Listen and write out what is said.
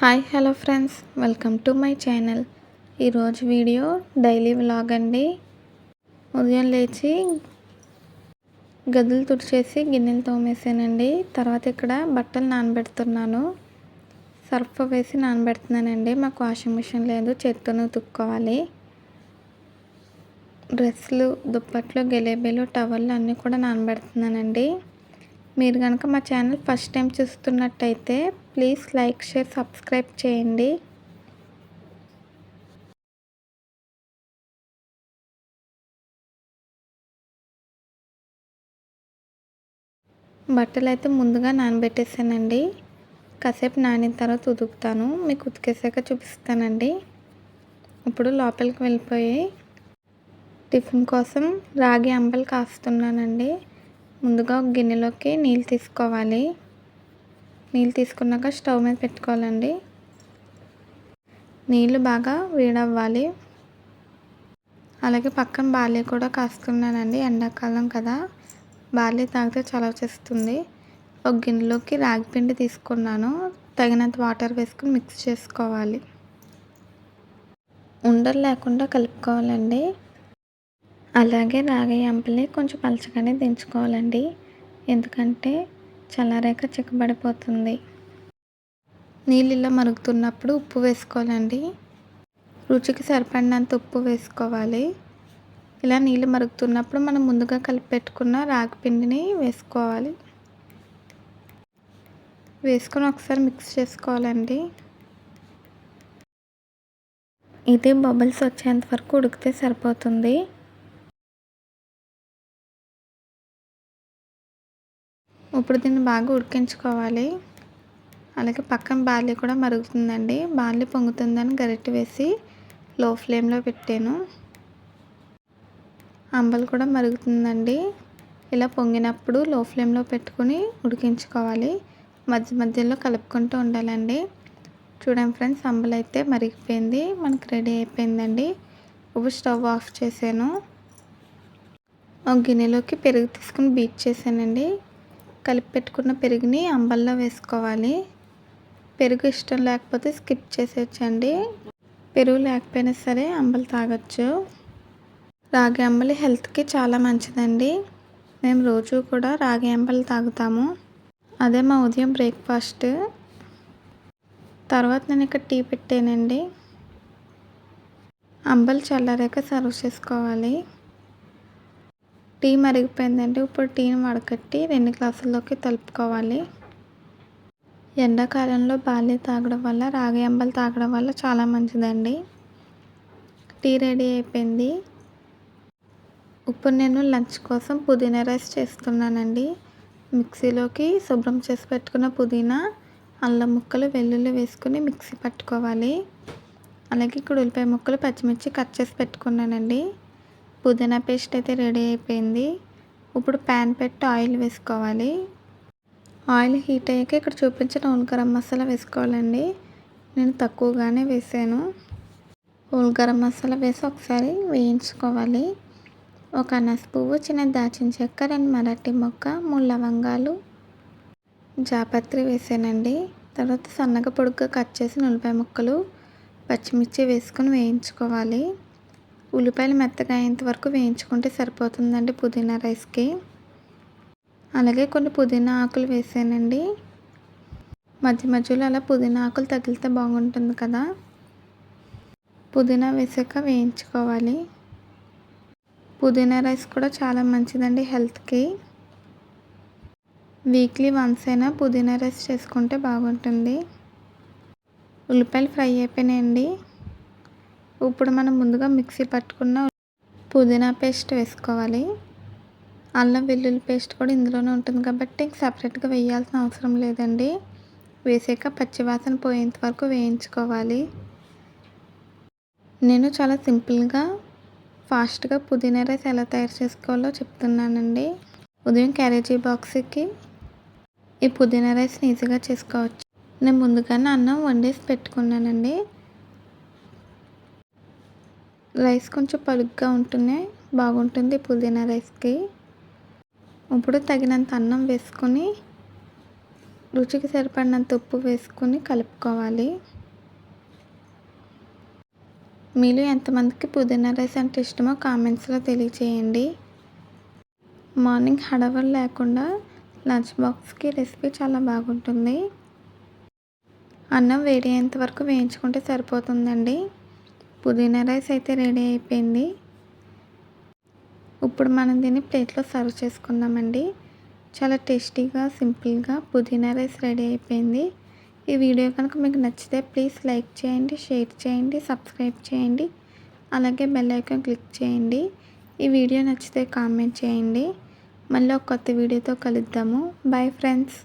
Hi hello friends, welcome to my channel. ఈరోజు video daily vlog అండి. ఉదయం లేచి గదులు తుడిచేసి గిన్నెలు తోమేసానండి. తర్వాత ఇక్కడ బట్టలు నానబెడుతున్నాను. సర్ఫ్ వేసి నానబెడుతున్నానండి. మాకు వాషింగ్ మిషన్ లేదు, చేత్తోనే ఉతుక్కోవాలి. డ్రెస్సులు, దుప్పట్లు, గెలేబీలు, టవళ్ళు అన్నీ కూడా నానబెడుతున్నానండి. మీరు కనుక మా ఛానల్ ఫస్ట్ టైం చూస్తున్నట్టయితే ప్లీజ్ లైక్, షేర్, సబ్స్క్రైబ్ చేయండి. బట్టలు అయితే ముందుగా నానబెట్టేసానండి. కాసేపు నానిన తర్వాత ఉతుకుతాను, మీకు ఉతికేసాక చూపిస్తానండి. ఇప్పుడు లోపలికి వెళ్ళిపోయి టిఫిన్ కోసం రాగి అంబలి కాస్తున్నానండి. ముందుగా ఒక గిన్నెలోకి నీళ్ళు తీసుకోవాలి. నీళ్ళు తీసుకున్నాక స్టవ్ మీద పెట్టుకోవాలండి. నీళ్ళు బాగా వేడవ్వాలి. అలాగే పక్కన బార్లీ కూడా కాస్తున్నానండి. ఎండాకాలం కదా, బార్లీ తాగితే చలవ చేస్తుంది. ఒక గిన్నెలోకి రాగి పిండి తీసుకున్నాను. తగినంత వాటర్ వేసుకుని మిక్స్ చేసుకోవాలి. ఉండలు లేకుండా కలుపుకోవాలండి. అలాగే రాగి అంబలి కొంచెం పలచగానే దించుకోవాలండి, ఎందుకంటే చల్లారాక చిక్కబడిపోతుంది. నీళ్ళు ఇలా మరుగుతున్నప్పుడు ఉప్పు వేసుకోవాలండి. రుచికి సరిపడినంత ఉప్పు వేసుకోవాలి. ఇలా నీళ్ళు మరుగుతున్నప్పుడు మనం ముందుగా కలిపి పెట్టుకున్న రాగి పిండిని వేసుకోవాలి. వేసుకొని ఒకసారి మిక్స్ చేసుకోవాలండి. ఇది బబుల్స్ వచ్చేంత వరకు ఉడికితే సరిపోతుంది. ఇప్పుడు దీన్ని బాగా ఉడికించుకోవాలి. అలాగే పక్కన బార్లీ కూడా మరుగుతుందండి. బార్లీ పొంగుతుందని గరిటె వేసి లో ఫ్లేమ్లో పెట్టాను. అంబలి కూడా మరుగుతుందండి. ఇలా పొంగినప్పుడు లో ఫ్లేమ్లో పెట్టుకుని ఉడికించుకోవాలి. మధ్య మధ్యలో కలుపుకుంటూ ఉండాలండి. చూడండి ఫ్రెండ్స్, అంబలి అయితే మరిగిపోయింది, మనకు రెడీ అయిపోయిందండి. ఇప్పుడు స్టవ్ ఆఫ్ చేశాను. ఒక గిన్నెలోకి పెరుగు తీసుకుని బీట్ చేశానండి. కలిపి పెట్టుకున్న పెరుగుని అంబల్లో వేసుకోవాలి. పెరుగు ఇష్టం లేకపోతే స్కిప్ చేసేయచ్చండి. పెరుగు లేకపోయినా సరే అంబలి తాగొచ్చు. రాగి అంబలి హెల్త్కి చాలా మంచిదండి. మేము రోజు కూడా రాగి అంబలి తాగుతాము. అదే మా ఉదయం బ్రేక్ఫాస్ట్. తర్వాత నేను ఇక్కడ టీ పెట్టానండి. అంబలి చల్లారాక సర్వ్ చేసుకోవాలి. టీ మరిగిపోయిందండి. ఇప్పుడు టీని వడకట్టి 2 గ్లాసుల్లోకి కలుపుకోవాలి. ఎండాకాలంలో బార్లీ తాగడం వల్ల, రాగి అంబలి తాగడం వల్ల చాలా మంచిదండి. టీ రెడీ అయిపోయింది. ఇప్పుడు నేను లంచ్ కోసం పుదీనా రైస్ చేస్తున్నానండి. మిక్సీలోకి శుభ్రం చేసి పెట్టుకున్న పుదీనా, అల్లం ముక్కలు, వెల్లుల్లి వేసుకుని మిక్సీ పట్టుకోవాలి. అలాగే ఇక్కడ ఉల్లిపాయ ముక్కలు, పచ్చిమిర్చి కట్ చేసి పెట్టుకున్నానండి. పుదీనా పేస్ట్ అయితే రెడీ అయిపోయింది. ఇప్పుడు ప్యాన్ పెట్టి ఆయిల్ వేసుకోవాలి. ఆయిల్ హీట్ అయ్యాక ఇక్కడ చూపించిన హోల్ గరం మసాలా వేసుకోవాలండి. నేను తక్కువగానే వేసాను. హోల్ గరం మసాలా వేసి ఒకసారి వేయించుకోవాలి. ఒక అనాస పువ్వు, చిన్న దాచిన చెక్క, 2 మరాఠీ మొగ్గ, 3 లవంగాలు, జాపత్రి వేసానండి. తర్వాత సన్నగా పొడుగ్గా కట్ చేసిన ఉల్లిపాయ ముక్కలు, పచ్చిమిర్చి వేసుకొని వేయించుకోవాలి. ఉల్లిపాయలు మెత్తగా అయ్యేంత వరకు వేయించుకుంటే సరిపోతుందండి పుదీనా రైస్కి. అలాగే కొన్ని పుదీనా ఆకులు వేసానండి. మధ్య మధ్యలో అలా పుదీనా ఆకులు తగిలితే బాగుంటుంది కదా. పుదీనా వేసాక వేయించుకోవాలి. పుదీనా రైస్ కూడా చాలా మంచిదండి హెల్త్కి. వీక్లీ వన్స్ అయినా పుదీనా రైస్ చేసుకుంటే బాగుంటుంది. ఉల్లిపాయలు ఫ్రై అయిపోయినాయండి. ఇప్పుడు మనం ముందుగా మిక్సీ పట్టుకున్న పుదీనా పేస్ట్ వేసుకోవాలి. అల్లం వెల్లుల్లి పేస్ట్ కూడా ఇందులోనే ఉంటుంది కాబట్టి సపరేట్గా వేయాల్సిన అవసరం లేదండి. వేసాక పచ్చివాసన పోయేంత వరకు వేయించుకోవాలి. నేను చాలా సింపుల్గా, ఫాస్ట్గా పుదీనా రైస్ ఎలా తయారు చేసుకోవాలో చెప్తున్నానండి. ఉదయం క్యారేజీ బాక్స్కి ఈ పుదీనా రైస్ని ఈజీగా చేసుకోవచ్చు. నేను ముందుగానే అన్నం వండేసి పెట్టుకున్నానండి. రైస్ కొంచెం పలుగ్గా ఉంటేనే బాగుంటుంది పుదీనా రైస్కి. ఇప్పుడు తగినంత అన్నం వేసుకొని రుచికి సరిపడినంత ఉప్పు వేసుకొని కలుపుకోవాలి. మీలో ఎంతమందికి పుదీనా రైస్ అంటే ఇష్టమో కామెంట్స్లో తెలియచేయండి. మార్నింగ్ హడావిడి లేకుండా లంచ్ బాక్స్కి రెసిపీ చాలా బాగుంటుంది. అన్నం వేడి అయ్యేంత వరకు వేయించుకుంటే సరిపోతుందండి. పుదీనా రైస్ అయితే రెడీ అయిపోయింది. ఇప్పుడు మనం దీన్ని ప్లేట్లో సర్వ్ చేసుకుందామండి. చాలా టేస్టీగా సింపుల్గా పుదీనా రైస్ రెడీ అయిపోయింది. ఈ వీడియో కనుక మీకు నచ్చితే ప్లీజ్ లైక్ చేయండి, షేర్ చేయండి, సబ్స్క్రైబ్ చేయండి, అలాగే బెల్ ఐకాన్ క్లిక్ చేయండి. ఈ వీడియో నచ్చితే కామెంట్ చేయండి. మళ్ళీ ఒక కొత్త వీడియోతో కలుద్దాము. Bye friends.